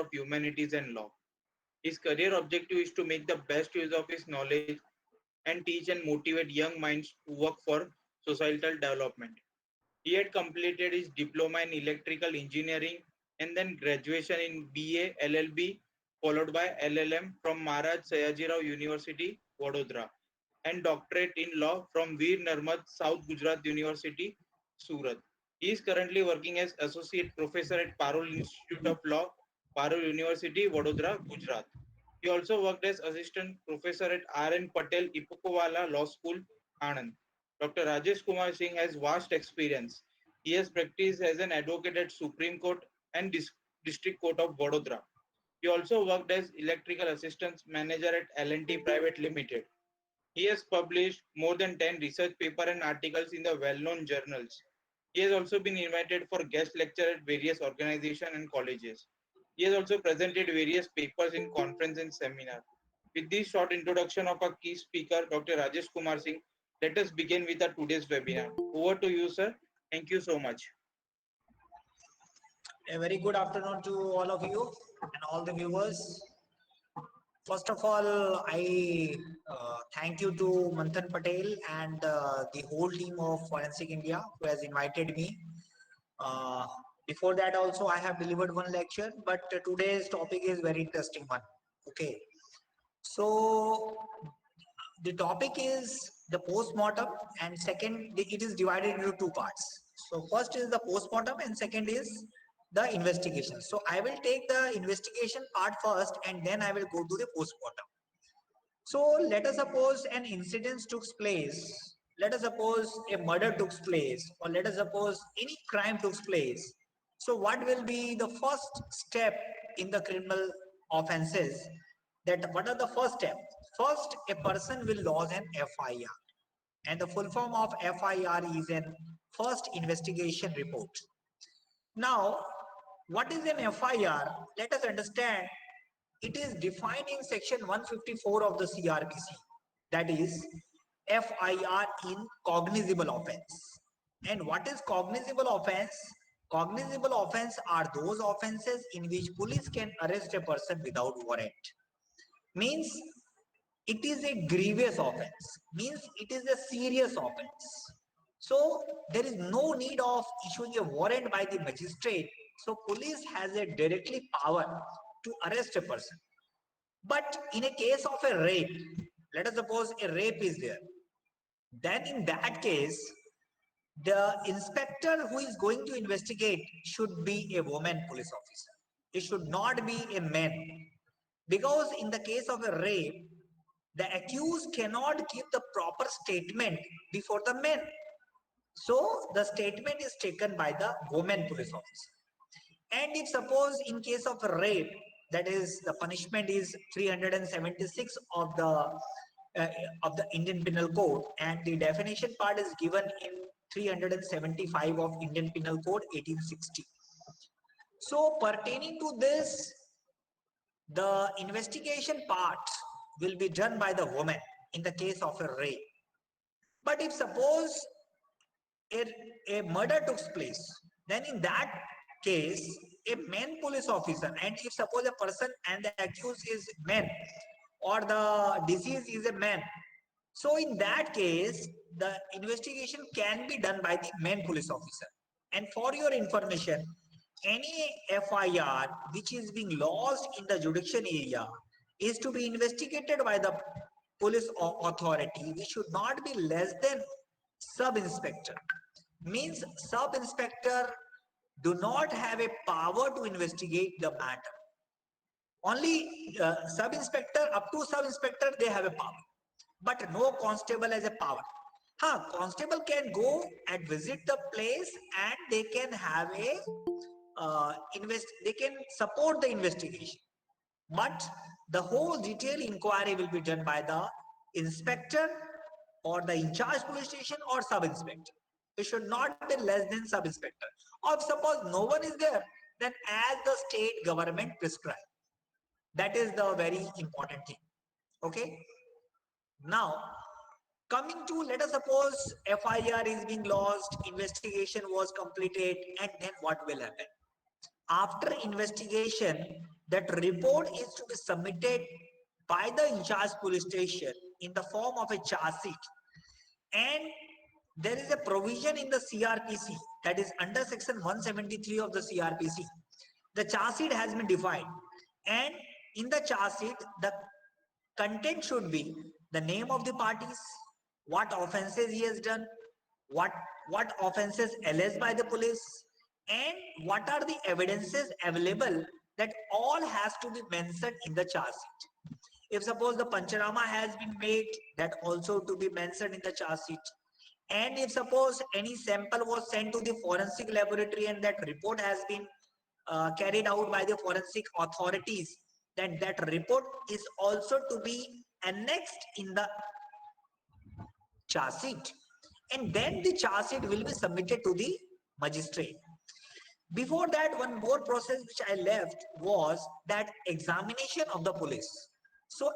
of Humanities and Law. His career objective is to make the best use of his knowledge and teach and motivate young minds to work for societal development. He had completed his diploma in electrical engineering and then graduation in BA LLB followed by LLM from Maharaj Sayajirao University, Vadodara, and doctorate in law from Veer Narmad South Gujarat University, Surat. He is currently working as associate professor at Parul Institute of Law, Parul University, Vadodara, Gujarat. He also worked as assistant professor at R.N. Patel Ipukowala Law School, Anand. Dr. Rajesh Kumar Singh has vast experience. He has practiced as an advocate at Supreme Court and District Court of Vadodara. He also worked as electrical assistance manager at L&T Private Limited. He has published more than 10 research papers and articles in the well-known journals. He has also been invited for guest lecture at various organizations and colleges. He has also presented various papers in conference and seminar. With this short introduction of our key speaker, Dr. Rajesh Kumar Singh, let us begin with our today's webinar. Over to you, sir. Thank you so much. A very good afternoon to all of you and all the viewers. First of all, I thank you to Manthan Patel and the whole team of Forensic India who has invited me. Uh, Before that also I have delivered one lecture, but today's topic is very interesting one. Okay. So the topic is the post-mortem, and second, it is divided into two parts. So first is the post-mortem and second is the investigation. So I will take the investigation part first and then I will go to the post-mortem. So let us suppose an incident took place, let us suppose a murder took place, or let us suppose any crime took place. So what will be the first step in the criminal offenses? That what are the first step? First, a person will lodge an FIR, and the full form of FIR is an first investigation report. Now, what is an FIR? Let us understand. It is defined in section 154 of the CRPC. That is FIR in cognizable offense. And what is cognizable offense? Cognizable offense are those offenses in which police can arrest a person without warrant. Means it is a grievous offense, means it is a serious offense. So there is no need of issuing a warrant by the magistrate. So police has a directly power to arrest a person. But in a case of a rape, let us suppose a rape is there, then in that case, the inspector who is going to investigate should be a woman police officer. It should not be a man. Because in the case of a rape, the accused cannot give the proper statement before the men. So the statement is taken by the woman police officer. And if suppose in case of a rape, that is the punishment is 376 of the Indian Penal Code, and the definition part is given in 375 of Indian Penal Code 1860. So pertaining to this, the investigation part will be done by the woman in the case of a rape. But if suppose a murder took place, then in that case, a man police officer, and if suppose a person and the accused is man or the deceased is a man, so in that case, the investigation can be done by the man police officer. And for your information, any FIR which is being lodged in the jurisdiction area is to be investigated by the police authority, which should not be less than sub-inspector. Means sub-inspector do not have a power to investigate the matter. Only sub-inspector, up to sub-inspector, they have a power. But no constable has a power. Constable can go and visit the place and they can have a they can support the investigation. But the whole detailed inquiry will be done by the inspector or the in charge police station or sub-inspector. It should not be less than sub-inspector. Or suppose no one is there, then as the state government prescribe. That is the very important thing. Okay. Now, coming to, let us suppose FIR is being lodged, investigation was completed, and then what will happen? After investigation, that report is to be submitted by the in charge police station in the form of a charge sheet, and there is a provision in the CRPC, that is under section 173 of the CRPC. The charge sheet has been defined, and in the charge sheet, the content should be the name of the parties, what offenses he has done, what offenses alleged by the police, and what are the evidences available. That all has to be mentioned in the charge sheet. If suppose the pancharama has been made, that also to be mentioned in the charge sheet. And if suppose any sample was sent to the forensic laboratory and that report has been carried out by the forensic authorities, then that report is also to be annexed in the charge sheet. And then the charge sheet will be submitted to the magistrate. Before that, one more process which I left was that examination of the police. So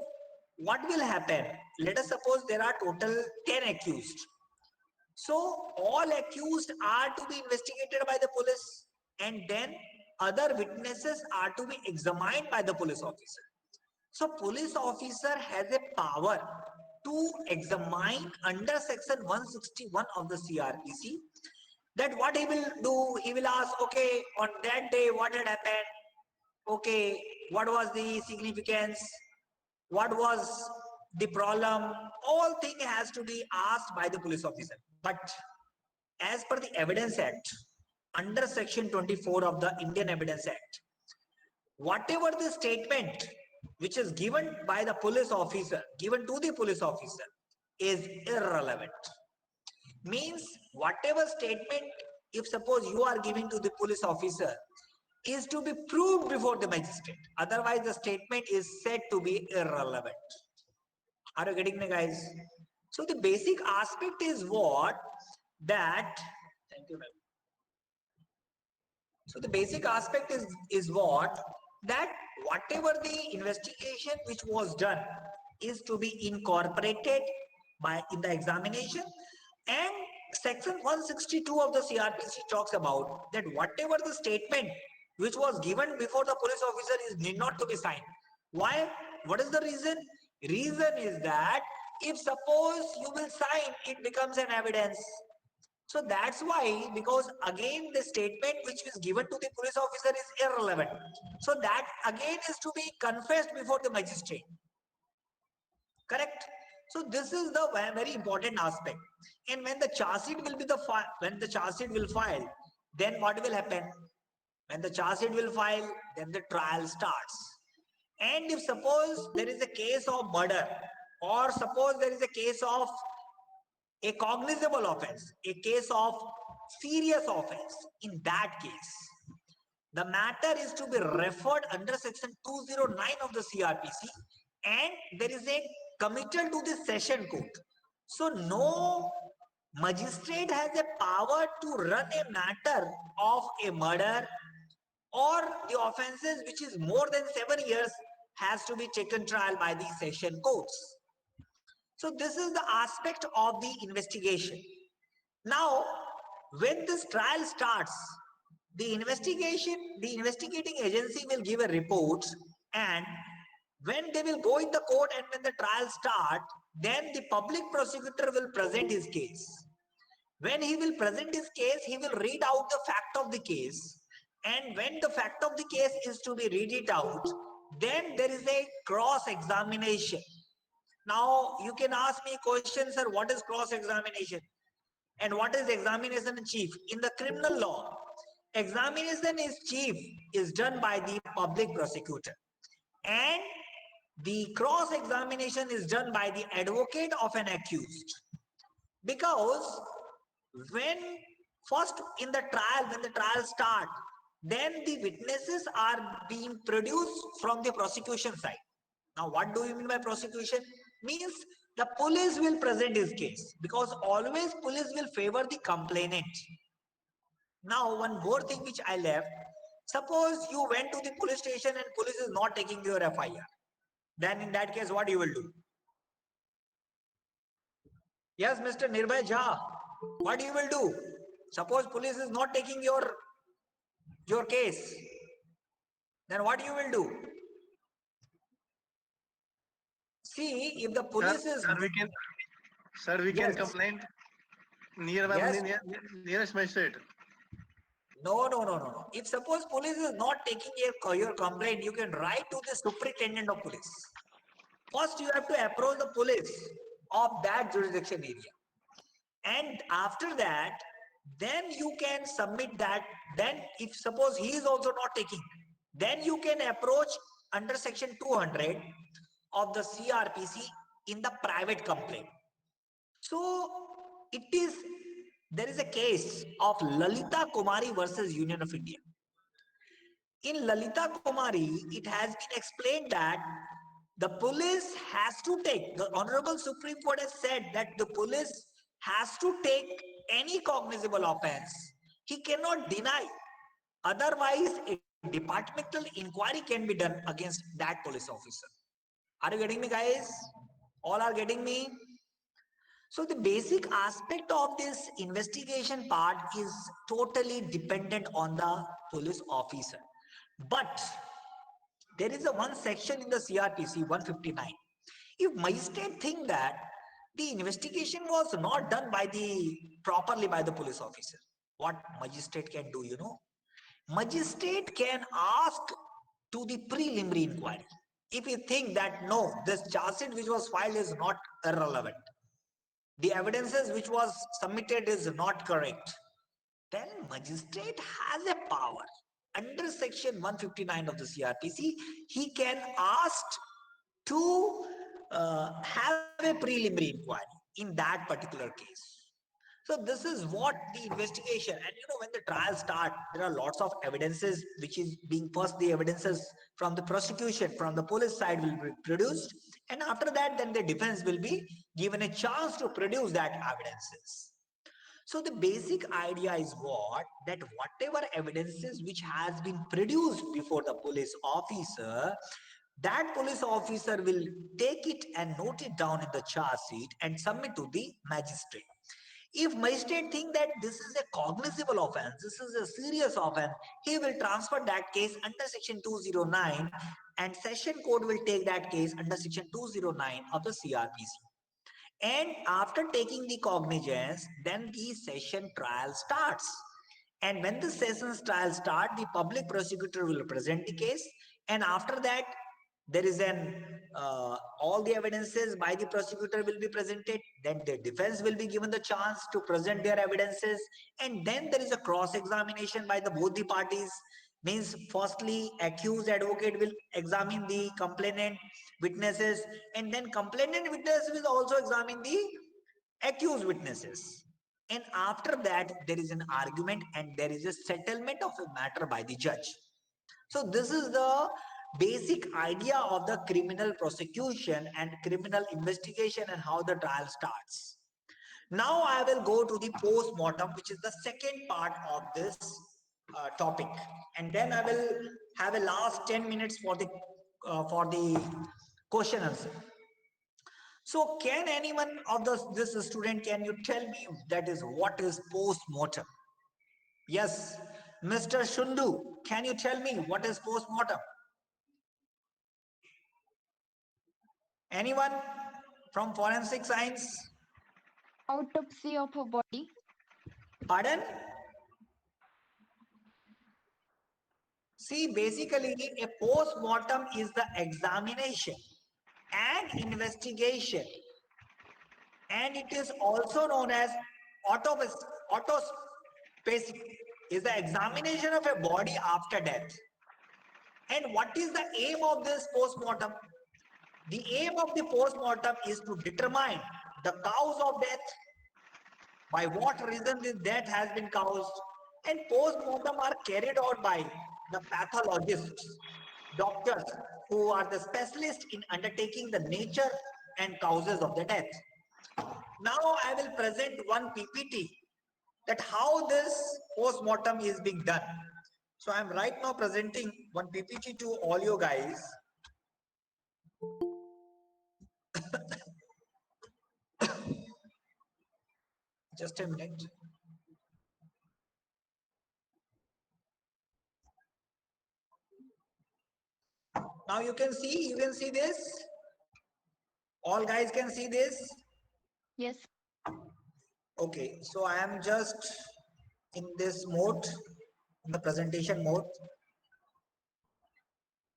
what will happen? Let us suppose there are total 10 accused. So all accused are to be investigated by the police, and then other witnesses are to be examined by the police officer. So police officer has a power to examine under section 161 of the CRPC. That what he will do, he will ask, okay, on that day what had happened, okay, what was the significance, what was the problem, all thing has to be asked by the police officer. But as per the Evidence Act, under section 24 of the Indian Evidence Act, whatever the statement which is given by the police officer, given to the police officer, is irrelevant. Means whatever statement, if suppose you are giving to the police officer, is to be proved before the magistrate. Otherwise, the statement is said to be irrelevant. Are you getting me, guys? So the basic aspect is what? That, thank you, ma'am. So the basic aspect is what? That whatever the investigation which was done is to be incorporated by in the examination, and section 162 of the CRPC talks about that whatever the statement which was given before the police officer is need not to be signed. Why? What is the reason? Reason is that if suppose you will sign, it becomes an evidence. So that's why, because again the statement which is given to the police officer is irrelevant. So that again is to be confessed before the magistrate. Correct? So this is the very important aspect. And when the charge sheet will be when the charge sheet will file, then what will happen? When the charge sheet will file, then the trial starts. And if suppose there is a case of murder, or suppose there is a case of a cognizable offense, a case of serious offense, in that case, the matter is to be referred under section 209 of the CRPC, and there is a committal to the session court. So no magistrate has a power to run a matter of a murder or the offenses which is more than 7 years has to be taken trial by the session courts. So this is the aspect of the investigation. Now, when this trial starts, the investigating agency will give a report, and when they will go in the court and when the trial start, then the public prosecutor will present his case. When he will present his case, he will read out the fact of the case, and when the fact of the case is to be read it out, then there is a cross examination. Now you can ask me question, sir, what is cross examination and what is examination in chief? In the criminal law, examination is chief is done by the public prosecutor, and the cross examination is done by the advocate of an accused. Because when first in the trial, when the trial start, then the witnesses are being produced from the prosecution side. Now what do you mean by prosecution? Means the police will present his case, because always police will favor the complainant. Now one more thing which I left, suppose you went to the police station and police is not taking your FIR, then in that case what you will do? Yes, Mr. Nirbhay Jha, what you will do? Suppose police is not taking your case, then what you will do? See, if the Sir, police is sir, we can yes, complain yes, nearest magistrate. no. If suppose police is not taking your complaint, you can write to the superintendent of police. First, you have to approach the police of that jurisdiction area, and after that, then you can submit that. Then, if suppose he is also not taking, then you can approach under section 200 of the CRPC in the private complaint. So it is, there is a case of Lalita Kumari versus Union of India. In Lalita Kumari, it has been explained that the police has to take, the Honorable Supreme Court has said that the police has to take any cognizable offense. He cannot deny. Otherwise, a departmental inquiry can be done against that police officer. Are you getting me, guys? All are getting me? So the basic aspect of this investigation part is totally dependent on the police officer. But there is a one section in the CRPC 159. If magistrate think that the investigation was not done by the properly by the police officer, what magistrate can do, you know? Magistrate can ask to the preliminary inquiry. If you think that no, this charge sheet which was filed is not irrelevant, the evidences which was submitted is not correct, then magistrate has a power under section 159 of the CRPC. He can ask to have a preliminary inquiry in that particular case. So this is what the investigation, and you know, when the trial start, there are lots of evidences which is being first, the evidences from the prosecution, from the police side will be produced, and after that then the defense will be given a chance to produce that evidences. So the basic idea is what, that whatever evidences which has been produced before the police officer, that police officer will take it and note it down in the charge sheet and submit to the magistrate. If magistrate think that this is a cognizable offense, this is a serious offense, he will transfer that case under section 209 and session court will take that case under section 209 of the CRPC. And after taking the cognizance, then the session trial starts. And when the sessions trial start, the public prosecutor will present the case. And after that, there is an all the evidences by the prosecutor will be presented. Then the defense will be given the chance to present their evidences. And then there is a cross-examination by the both the parties. Means firstly, accused advocate will examine the complainant witnesses, and then complainant witness will also examine the accused witnesses. And after that, there is an argument and there is a settlement of a matter by the judge. So this is the basic idea of the criminal prosecution and criminal investigation and how the trial starts. Now I will go to the post-mortem, which is the second part of this topic, and then I will have a last 10 minutes for the question answer. So can anyone of this student, can you tell me that is what is post-mortem? Yes, Mr. Shundu, can you tell me what is post-mortem? Anyone from forensic science? Autopsy of a body. Pardon? See, basically, a post-mortem is the examination and investigation, and it is also known as autopsy. Autopsy is the examination of a body after death. And what is the aim of this post-mortem? The aim of the post-mortem is to determine the cause of death, by what reason this death has been caused, and post-mortem are carried out by the pathologists, doctors who are the specialists in undertaking the nature and causes of the death. Now I will present one PPT that how this post-mortem is being done. So I am right now presenting one PPT to all you guys. Just a minute. Now you can see this. All guys can see this. Yes. Okay, so I am just in this mode, in the presentation mode.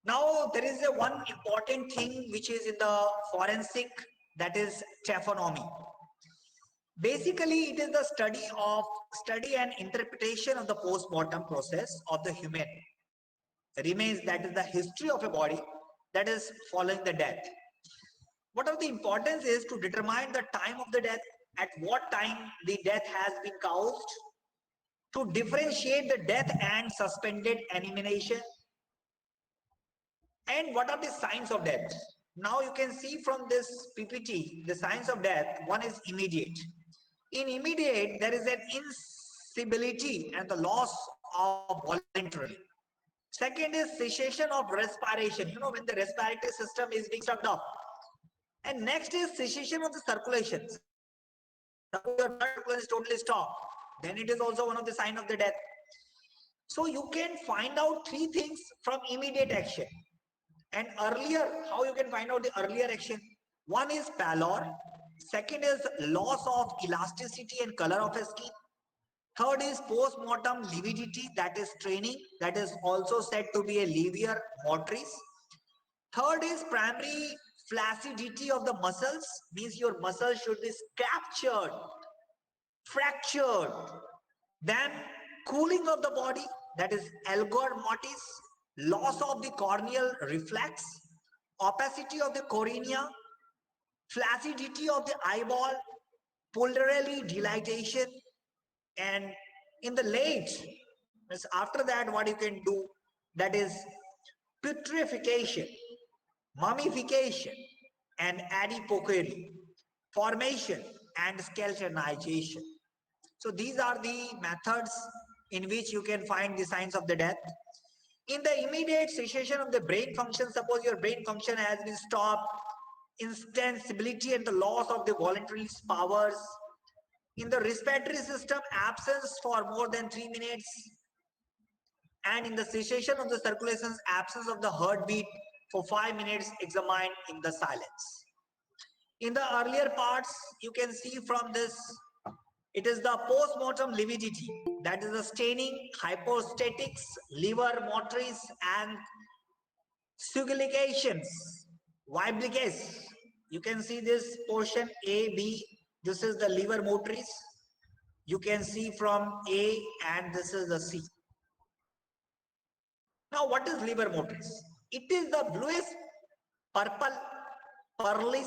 Now there is a one important thing which is in the forensic, that is taphonomy. Basically, it is the study and interpretation of the post-mortem process of the human remains, that is the history of a body that is following the death. What are the importance is to determine the time of the death, at what time the death has been caused, to differentiate the death and suspended animation, and what are the signs of death. Now you can see from this PPT the signs of death. One is immediate. In immediate, there is an instability and the loss of voluntary. Second is cessation of respiration. You know, when the respiratory system is being sucked up. And next is cessation of the circulation. Suppose your blood circulation is totally stopped, then it is also one of the signs of the death. So you can find out three things from immediate action. And earlier, how you can find out the earlier action? One is pallor. Second is loss of elasticity and color of a skin. Third is post-mortem lividity, that is straining, that is also said to be a lever motrice. Third is primary flaccidity of the muscles, means your muscles should be captured, fractured. Then cooling of the body, that is algor mortis, loss of the corneal reflex, opacity of the cornea, flaccidity of the eyeball, pulmonary dilatation, and in the late, after that, what you can do, that is putrefaction, mummification, and adipocere, formation and skeletonization. So these are the methods in which you can find the signs of the death. In the immediate cessation of the brain function, suppose your brain function has been stopped, insensibility and the loss of the voluntary powers. In the respiratory system, absence for more than 3 minutes. And in the cessation of the circulations, absence of the heartbeat for 5 minutes, examined in the silence. In the earlier parts, you can see from this, it is the post-mortem lividity, that is the staining, hypostatics, liver motrice, and sugilications, viblices. You can see this portion A, B. This is the liver motrice. You can see from A, and this is the C. Now, what is liver motrice? It is the bluish, purple, pearlish,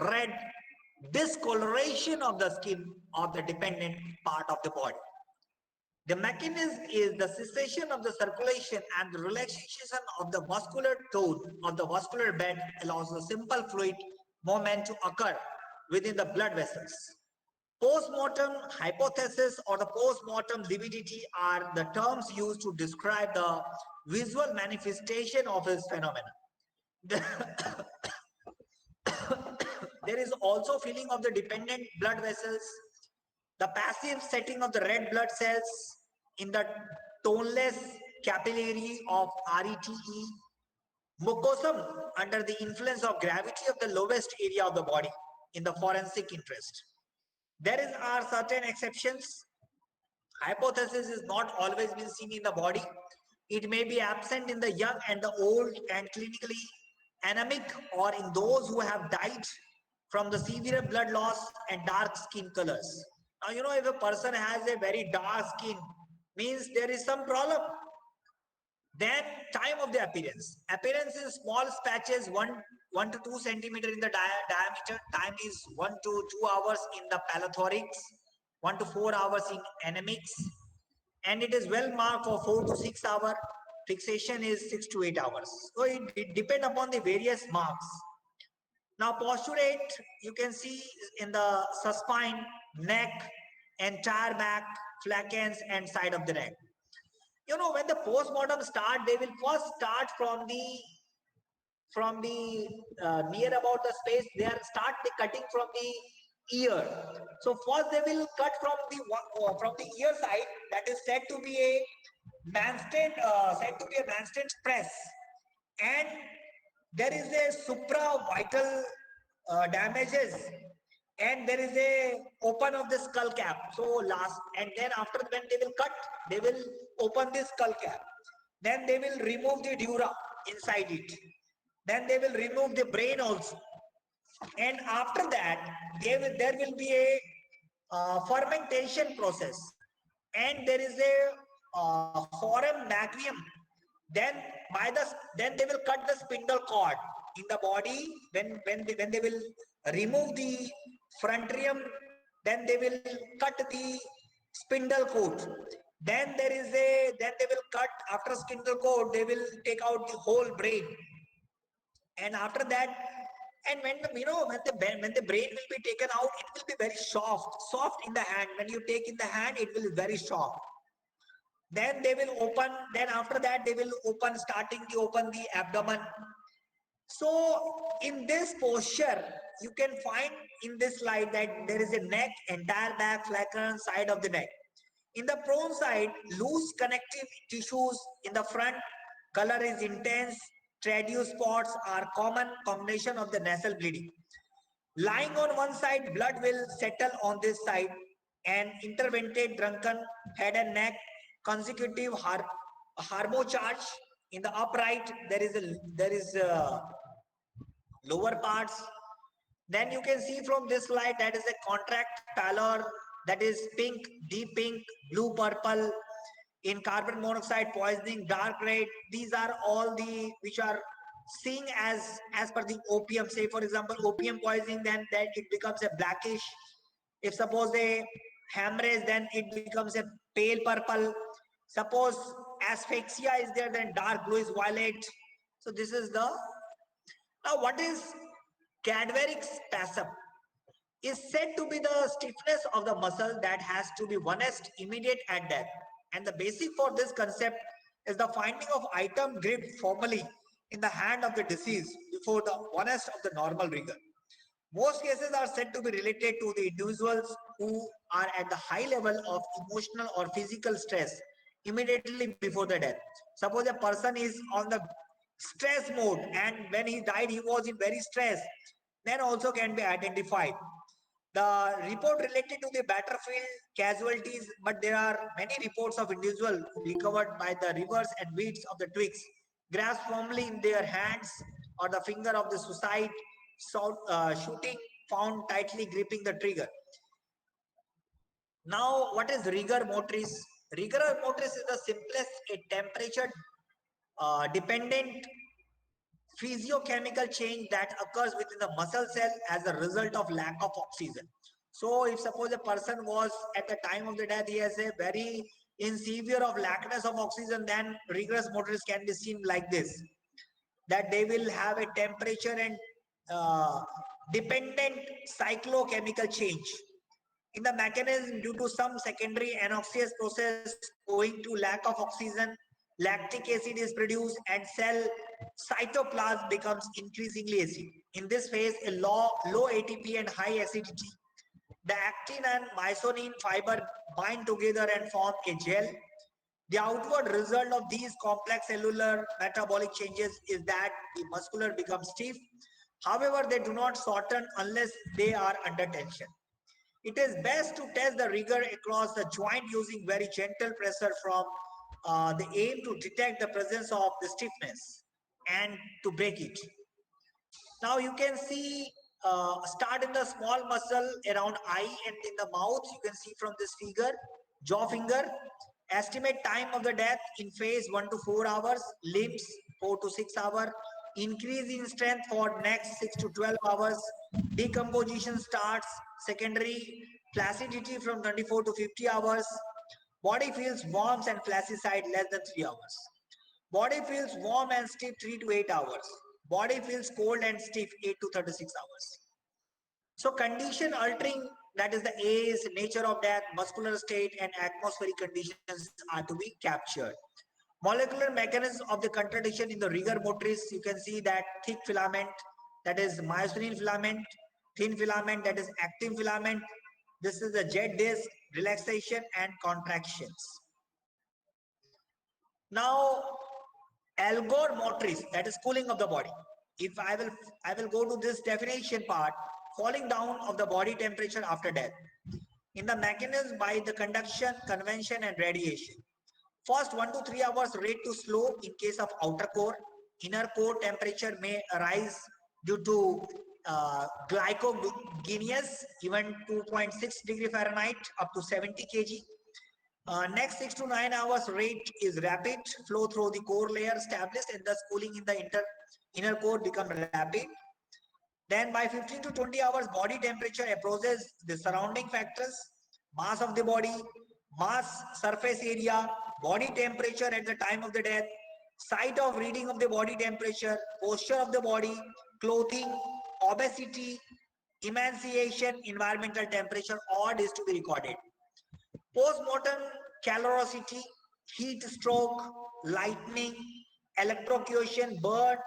red discoloration of the skin of the dependent part of the body. The mechanism is the cessation of the circulation and the relaxation of the muscular tone of the vascular bed allows the simple fluid movement to occur within the blood vessels. Postmortem hypothesis or the postmortem lividity are the terms used to describe the visual manifestation of this phenomenon. There is also filling of the dependent blood vessels, the passive setting of the red blood cells in the toneless capillary of RETE, mucosum under the influence of gravity of the lowest area of the body in the forensic interest. There are certain exceptions. Hypothesis is not always been seen in the body. It may be absent in the young and the old and clinically anemic, or in those who have died from the severe blood loss and dark skin colors. Now, you know, if a person has a very dark skin, means there is some problem. Then time of the appearance. Appearance is small patches, 1 to 2 centimeter in the diameter. Time is 1 to 2 hours in the plethorics, 1 to 4 hours in anemics. And it is well marked for 4 to 6 hours. Fixation is 6 to 8 hours. So it depends upon the various marks. Now posturate, you can see in the supine, neck, entire back, flanks and side of the neck. You know, when the post-mortem start, they will first start from the near about the space. They are start the cutting from the ear. So first they will cut from the ear side, that is said to be a Manstein press, and there is a supravital damages, and there is a open of the skull cap. So last, and then after when they will cut, they will open the skull cap. Then they will remove the dura inside it. Then they will remove the brain also. And after that, there will be a fermentation process, and there is a forum magnum. Then then they will cut the spindle cord in the body. When they will remove the frontium, then they will cut the spindle cord. Then they will cut after spindle cord. They will take out the whole brain, and after that, and when the, when the brain will be taken out, it will be very soft in the hand. When you take in the hand, it will be very soft. Then they will open, then after that they will open, starting to open the abdomen. So in this posture, you can find in this slide that there is a neck, entire back, flanker, side of the neck. In the prone side, loose connective tissues in the front, color is intense, tradeous spots are common, combination of the nasal bleeding. Lying on one side, blood will settle on this side, and intervented drunken head and neck, consecutive harmocharge. In the upright, there is lower parts. Then you can see from this slide that is a contract pallor, that is pink, deep pink, blue, purple. In carbon monoxide poisoning, dark red. These are all the which are seen as per the opium. Say for example, opium poisoning, then that it becomes a blackish. If suppose a hemorrhage, then it becomes a pale purple. Suppose asphyxia is there, then dark blue is violet. So this is the, now what is cadaveric spasm? Is said to be the stiffness of the muscle that has to be witnessed immediate at death. And the basic for this concept is the finding of item gripped firmly in the hand of the deceased before the honest of the normal rigor. Most cases are said to be related to the individuals who are at the high level of emotional or physical stress immediately before the death. Suppose a person is on the stress mode, and when he died, he was in very stress, then also can be identified. The report related to the battlefield casualties, but there are many reports of individuals recovered by the rivers and weeds of the twigs, grasped firmly in their hands, or the finger of the suicide, shooting found tightly gripping the trigger. Now, what is rigor mortis? Rigor mortis is the simplest a temperature dependent physiochemical change that occurs within the muscle cell as a result of lack of oxygen. So if suppose a person was at the time of the death, he has a very in severe of lackness of oxygen, then rigorous mortis can be seen like this, that they will have a temperature and dependent cyclochemical change in the mechanism due to some secondary anoxious process owing to lack of oxygen. Lactic acid is produced and cell cytoplasm becomes increasingly acid. In this phase, a low ATP and high acidity, the actin and myosin fiber bind together and form a gel. The outward result of these complex cellular metabolic changes is that the muscular becomes stiff. However, they do not shorten unless they are under tension. It is best to test the rigor across the joint using very gentle pressure from the aim to detect the presence of the stiffness and to break it. Now you can see start in the small muscle around eye and in the mouth. You can see from this figure, jaw finger. Estimate time of the death in phase 1 to 4 hours, limbs 4 to 6 hours, increase in strength for next 6 to 12 hours, decomposition starts, secondary flaccidity from 24 to 50 hours, body feels warm and flaccid less than 3 hours. Body feels warm and stiff 3 to 8 hours. Body feels cold and stiff 8 to 36 hours. So condition altering, that is the age, nature of death, muscular state and atmospheric conditions are to be captured. Molecular mechanism of the contradiction in the rigor mortis, you can see that thick filament, that is myosin filament, thin filament, that is actin filament. This is the jet disc, relaxation and contractions. Now, algor mortis, that is cooling of the body. if I will go to this definition part, falling down of the body temperature after death. In the mechanism by the conduction, convection, and radiation. First 1 to 3 hours rate to slow in case of outer core. Inner core temperature may arise due to glycogenous, even 2.6 degree Fahrenheit up to 70 kg. Next 6 to 9 hours rate is rapid flow through the core layer established, and thus cooling in the inner core become rapid. Then by 15 to 20 hours, body temperature approaches the surrounding factors, mass of the body, mass surface area, body temperature at the time of the death, site of reading of the body temperature, posture of the body, clothing, obesity, emaciation, environmental temperature, all is to be recorded. Postmortem caloricity, heat stroke, lightning, electrocution, burn,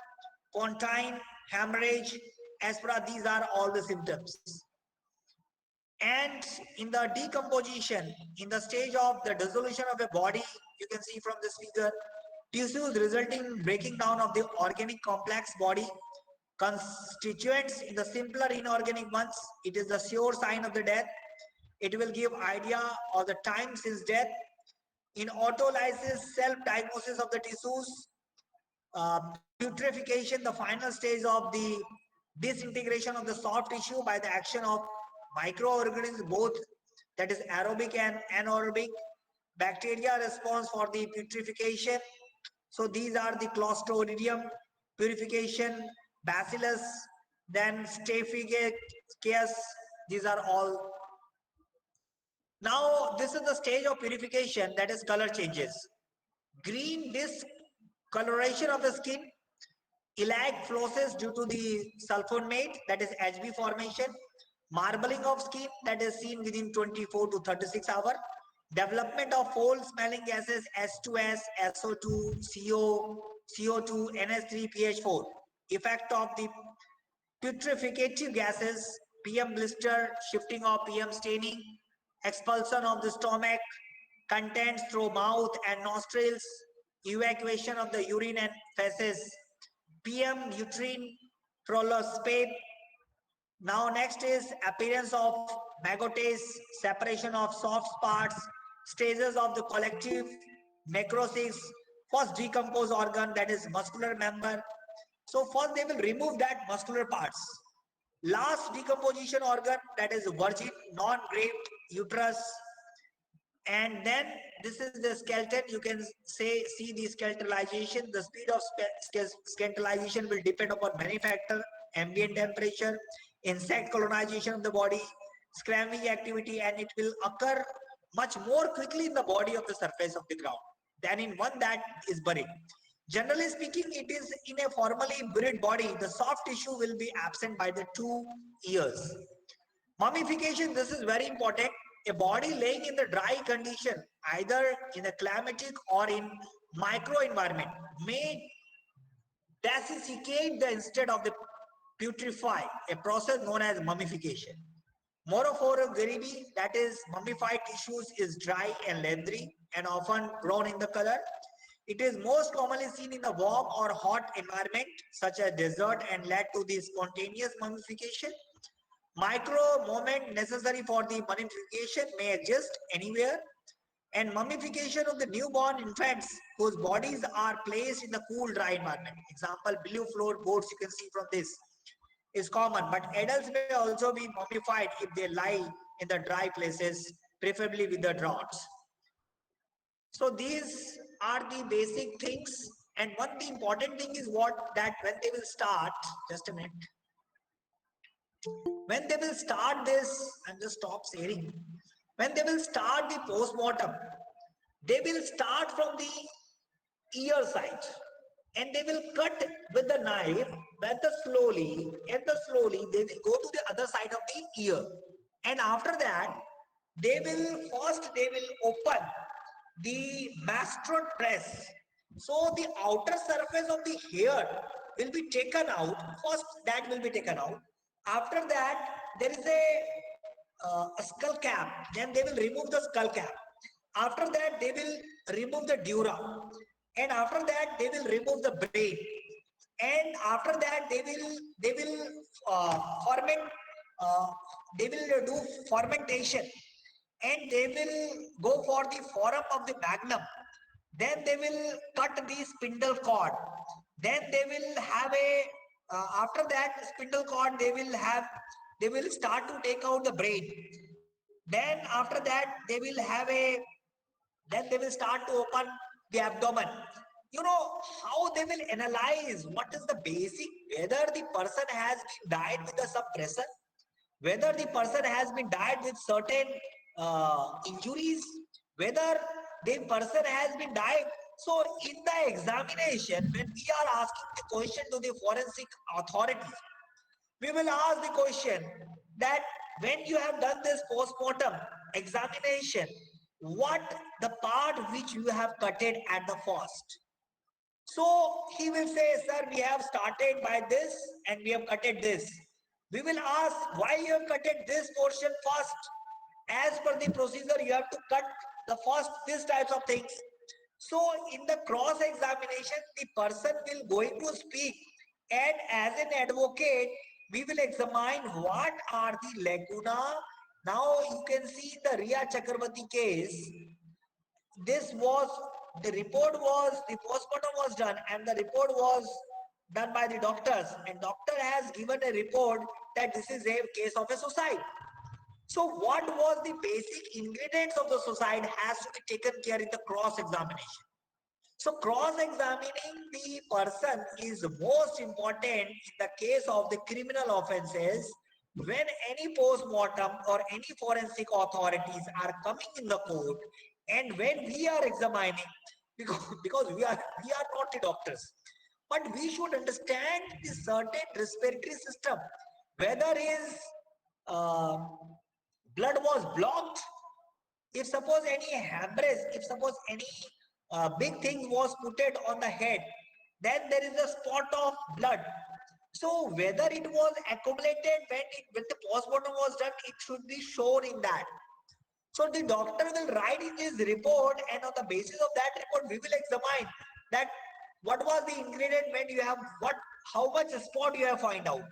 pontine, hemorrhage, aspera, these are all the symptoms. And in the decomposition, in the stage of the dissolution of a body, you can see from this figure, tissues resulting in breaking down of the organic complex body, constituents in the simpler inorganic ones, it is the sure sign of the death. It will give idea of the time since death. In autolysis, self-diagnosis of the tissues, putrefaction, the final stage of the disintegration of the soft tissue by the action of microorganisms, both that is aerobic and anaerobic. Bacteria response for the putrefaction. So these are the Clostridium purification, Bacillus, then Staphylococcus. These are all. Now this is the stage of purification, that is color changes. Green discoloration of the skin, elagflosis due to the sulfonate, that is HB formation, marbling of skin, that is seen within 24 to 36 hours, development of foul smelling gases S2S, SO2, CO, CO2, NH3, PH4, effect of the putrefacitive gases, PM blister, shifting of PM staining, expulsion of the stomach, contents through mouth and nostrils, evacuation of the urine and feces, PM uterine prolapse. Now next is appearance of maggotes, separation of soft parts, stages of the collective necrosis, first decomposed organ, that is muscular member. So first they will remove that muscular parts. Last decomposition organ, that is virgin, non-graped uterus. And then this is the skeleton. You can see the skeletalization. The speed of skeletalization will depend upon many factors: ambient temperature, insect colonization of the body, scavenging activity, and it will occur much more quickly in the body of the surface of the ground than in one that is buried. Generally speaking, it is in a formally buried body, the soft tissue will be absent by the 2 years. Mummification, this is very important. A body laying in the dry condition, either in a climatic or in microenvironment, may desiccate instead of the putrefy, a process known as mummification. Morophora garibi, that is mummified tissues, is dry and leathery and often brown in the color. It is most commonly seen in the warm or hot environment such as desert and led to the spontaneous mummification. Micro movement necessary for the mummification may exist anywhere, and mummification of the newborn infants whose bodies are placed in the cool dry environment. Example, blue floorboards you can see from this is common, but adults may also be mummified if they lie in the dry places, preferably with the draughts. So these are the basic things, and one the important thing is that when they will start, just a minute. When they will start this, and just stop sharing. When they will start the post-mortem, they will start from the ear side and they will cut with the knife, but slowly they will go to the other side of the ear. And after that, they will open the mastoid press. So the outer surface of the hair will be taken out. First, that will be taken out. After that, there is a skull cap. Then they will remove the skull cap. After that, they will remove the dura. And after that, they will remove the brain. and after that they will ferment, they will do fermentation, and they will go for the forum of the magnum. Then they will cut the spindle cord. Then they will have a after that spindle cord they will start to take out the brain. Then after that they will have a then they will start to open the abdomen. You know how they will analyze what is the basic, whether the person has been died with a suppressor, whether the person has been died with certain injuries, whether the person has been died. So in the examination, when we are asking the question to the forensic authorities, we will ask the question that when you have done this post-mortem examination, what the part which you have cutted at the first. So he will say, sir, we have started by this and we have cutted this. We will ask why you have cutted this portion first. As per the procedure, you have to cut the first these types of things. So in the cross examination, the person will going to speak, and as an advocate, we will examine what are the lacuna. Now you can see the Riya Chakrabarti case. This was the report was the postmortem was done, and the report was done by the doctors, and doctor has given a report that this is a case of a suicide. So what was the basic ingredients of the suicide has to be taken care in the cross examination. So cross examining the person is most important in the case of the criminal offenses. When any post-mortem or any forensic authorities are coming in the court, and when we are examining, because we are not the doctors, but we should understand the certain respiratory system, whether his uh, blood was blocked, if suppose any hemorrhage, if suppose any big thing was put it on the head, then there is a spot of blood. So whether it was accumulated when the postmortem was done, it should be shown in that. So the doctor will write in his report, and on the basis of that report, we will examine that what was the ingredient when you have what, how much spot you have find out,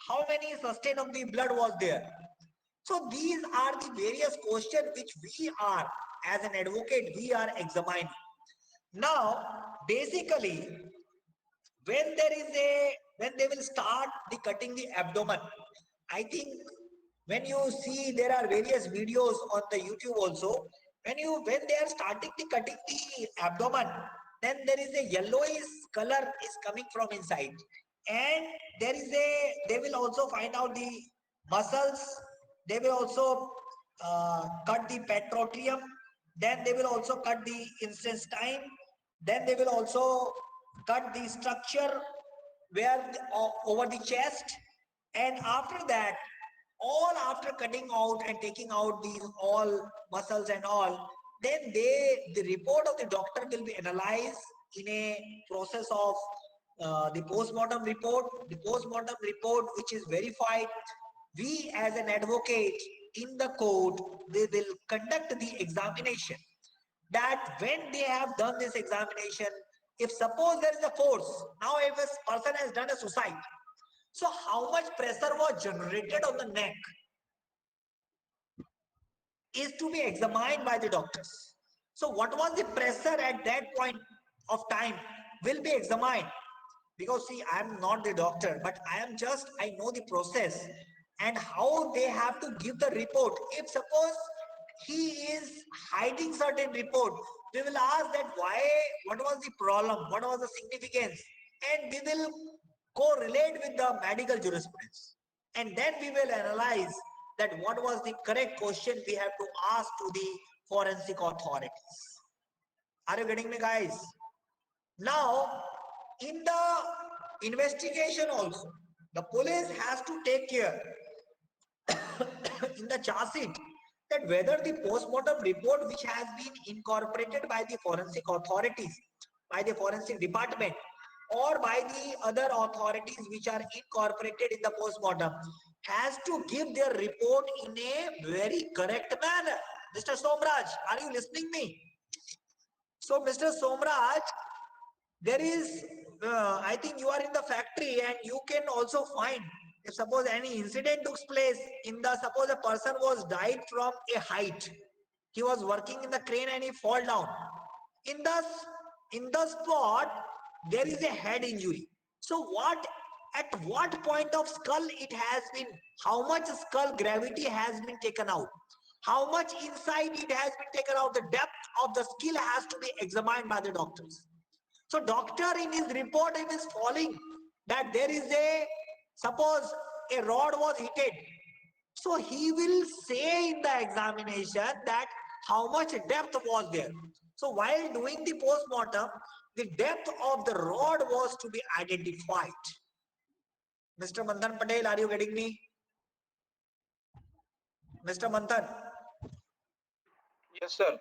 how many sustain of the blood was there. So these are the various questions which we are, as an advocate, we are examining. Now, basically, when they will start the cutting the abdomen, I think when you see there are various videos on the YouTube also, when they are starting the cutting the abdomen, then there is a yellowish color is coming from inside, and they will also find out the muscles. They will also cut the petroleum. Then they will also cut the intestine. Then they will also cut the structure where over the chest. And after that, all after cutting out and taking out these all muscles and all, then the report of the doctor will be analyzed in a process of the postmortem report. The postmortem report which is verified, we as an advocate in the court, they will conduct the examination. That when they have done this examination, if suppose there is a force, now if a person has done a suicide, so how much pressure was generated on the neck is to be examined by the doctors. So what was the pressure at that point of time will be examined. Because see, I am not the doctor, but I know the process and how they have to give the report. If suppose he is hiding certain report, we will ask that why, what was the problem, what was the significance, and we will correlate with the medical jurisprudence. And then we will analyze that what was the correct question we have to ask to the forensic authorities. Are you getting me, guys? Now, in the investigation also, the police has to take care in the charge sheet that whether the post-mortem report which has been incorporated by the forensic authorities, by the forensic department, or by the other authorities which are incorporated in the post-mortem, has to give their report in a very correct manner. Mr. Somraj, are you listening me? So Mr. Somraj, there is I think you are in the factory and you can also find if suppose any incident took place in the suppose a person was died from a height. He was working in the crane and he fall down. In the spot there is a head injury. So what at what point of skull it has been, how much skull gravity has been taken out, how much inside it has been taken out, the depth of the skill has to be examined by the doctors. So doctor in his report he is following that there is a suppose a rod was hit. So he will say in the examination that how much depth was there. So while doing the post-mortem, the depth of the rod was to be identified. Mr. Manthan Patel, are you getting me? Mr. Manthan. Yes, sir.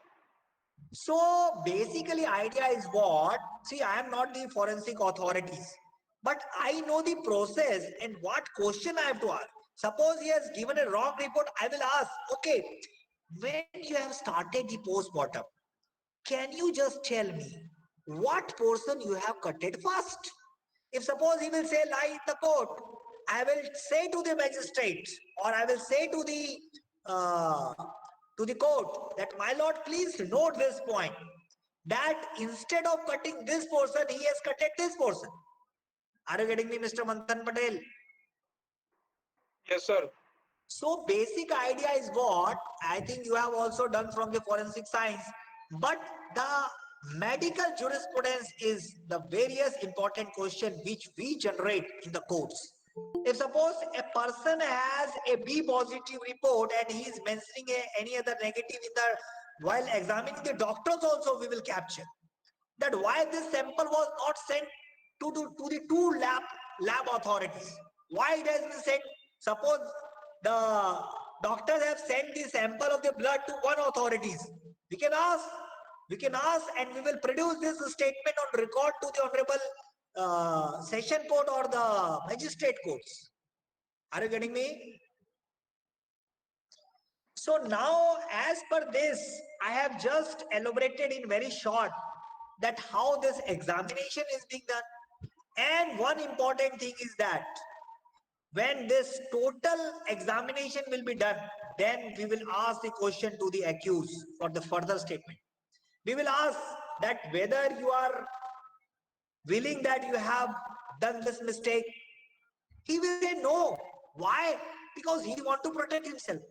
So basically idea is what? See, I am not the forensic authorities, but I know the process and what question I have to ask. Suppose he has given a wrong report, I will ask, okay, when you have started the post-mortem, can you just tell me what portion you have cutted first? If suppose he will say lie in the court, I will say to the magistrate or I will say to the court that my lord, please note this point that instead of cutting this portion, he has cutted this portion. Are you getting me, Mr. Manthan Patel? Yes, sir. So basic idea is what I think you have also done from the forensic science, but the medical jurisprudence is the various important question which we generate in the courts. If suppose a person has a B positive report and he is mentioning any other negative in the while examining the doctors also we will capture that why this sample was not sent to the two lab authorities. Why it has been sent? Suppose the doctors have sent the sample of the blood to one authorities. We can ask, and we will produce this statement on record to the honorable session court or the magistrate courts. Are you getting me? So now, as per this, I have just elaborated in very short that how this examination is being done. And one important thing is that when this total examination will be done, then we will ask the question to the accused for the further statement. We will ask that whether you are willing that you have done this mistake. He will say no. Why? Because he want to protect himself.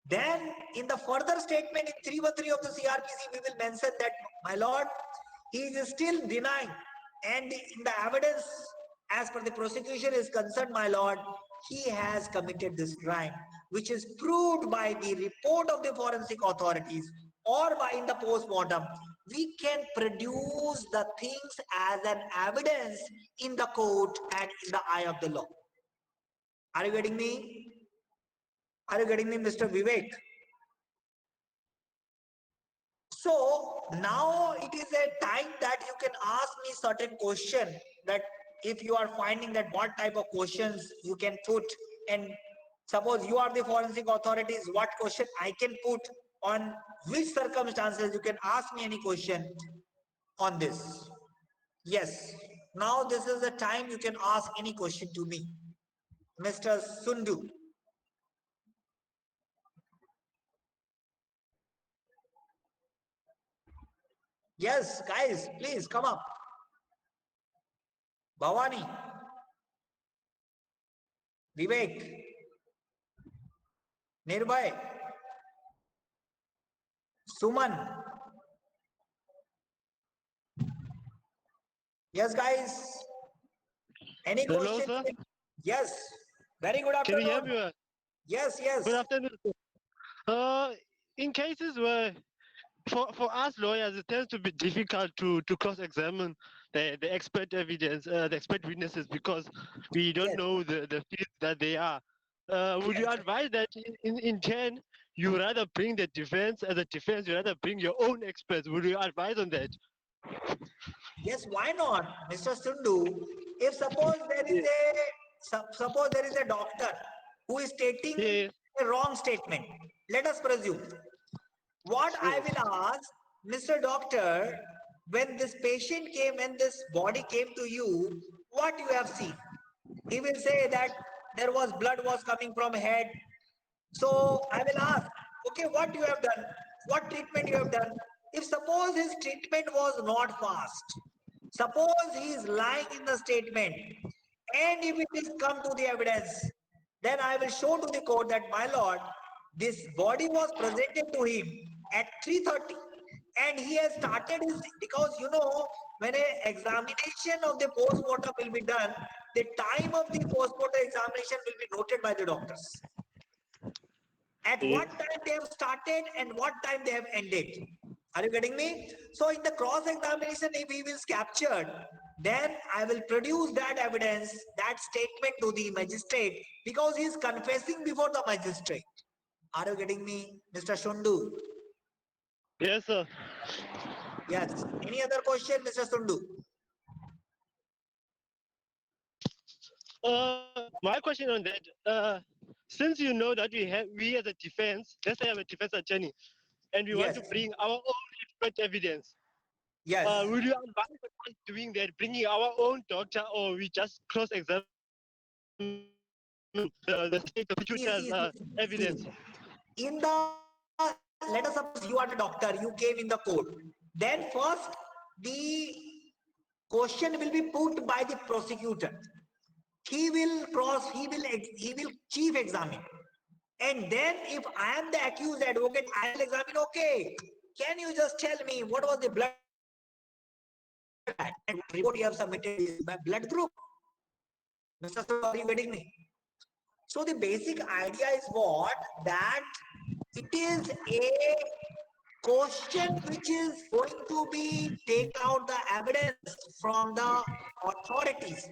Then in the further statement in 313 of the CRPC, we will mention that, my lord, he is still denying. And in the evidence, as per the prosecution is concerned, my lord, he has committed this crime, which is proved by the report of the forensic authorities or by in the post-mortem. We can produce the things as an evidence in the court and in the eye of the law. Are you getting me? Are you getting me, Mr. Vivek? So now it is a time that you can ask me certain question that if you are finding that what type of questions you can put, and suppose you are the forensic authorities, what question I can put on which circumstances you can ask me any question on this. Yes, now this is the time you can ask any question to me. Mr. Sundu. Yes, guys, please come up. Bhavani, Vivek, Nirbhay, Suman. Yes, guys. Any Hello, questions? sir. Yes. Very good Can you hear afternoon. me? Yes, yes. Good afternoon. Sir. In cases where, for us lawyers, it tends to be difficult to cross-examine the expert evidence, the expert witnesses, because we don't Yes. know the field that they are. Would you Yes. advise that in turn, you rather bring the defense as a defense, you rather bring your own experts? Would you advise on that? Yes, why not, Mr. Sundu? If suppose there is suppose there is a doctor who is stating Yes. a wrong statement. Let us presume. What I Yes. will ask, Mr. Doctor, when this patient came, when this body came to you, what you have seen? He will say that there was blood was coming from head. So I will ask, okay, what you have done? What treatment you have done? If suppose his treatment was not fast, suppose he is lying in the statement, and if it is come to the evidence, then I will show to the court that, my lord, this body was presented to him at 3:30, and he has started his, because you know, when an examination of the post-mortem will be done, the time of the post-mortem examination will be noted by the doctors. At what time they have started and what time they have ended. Are you getting me? So in the cross-examination, if he is captured, then I will produce that evidence, that statement to the magistrate, because he is confessing before the magistrate. Are you getting me, Mr. Shundu? Yes, sir. Yes. Any other question, Mr. Sundu? My question on that. Since you know that we as a defense, let's say I'm a defense attorney, and we want Yes. to bring our own expert evidence, Yes. would you advise us doing that, bringing our own doctor, or we just cross-examine the state prosecutor's evidence? In the, let us suppose you are the doctor, you came in the court. Then first the question will be put by the prosecutor. He will chief examine. And then if I am the accused advocate, I will examine, okay, can you just tell me what was the blood and what report you have submitted is by blood group? Mr. Sir, are you getting me? So the basic idea is what? That it is a question which is going to be take out the evidence from the authorities.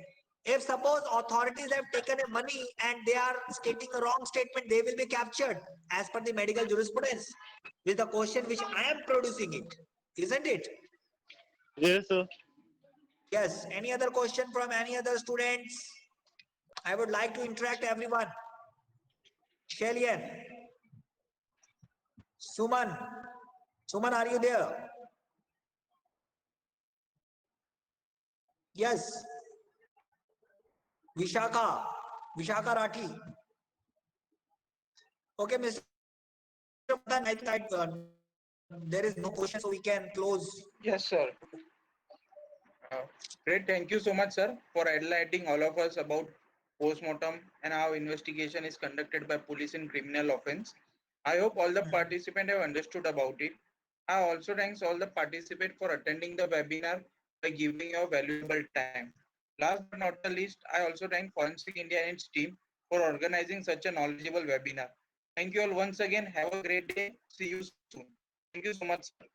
If suppose authorities have taken a money and they are stating a wrong statement, they will be captured as per the medical jurisprudence with the question which I am producing it, isn't it? Yes, sir. Yes. Any other question from any other students? I would like to interact everyone. Shalian, Suman, Suman, are you there? Yes. Vishaka, Vishaka Rathi. Okay, Mr. Pradhan, I think there is no question, so we can close. Yes, sir. Great. Thank you so much, sir, for enlightening all of us about postmortem and how investigation is conducted by police in criminal offense. I hope all the participants have understood about it. I also thanks all the participants for attending the webinar by giving your valuable time. Last but not the least, I also thank Forensic India and its team for organizing such a knowledgeable webinar. Thank you all once again. Have a great day. See you soon. Thank you so much, sir.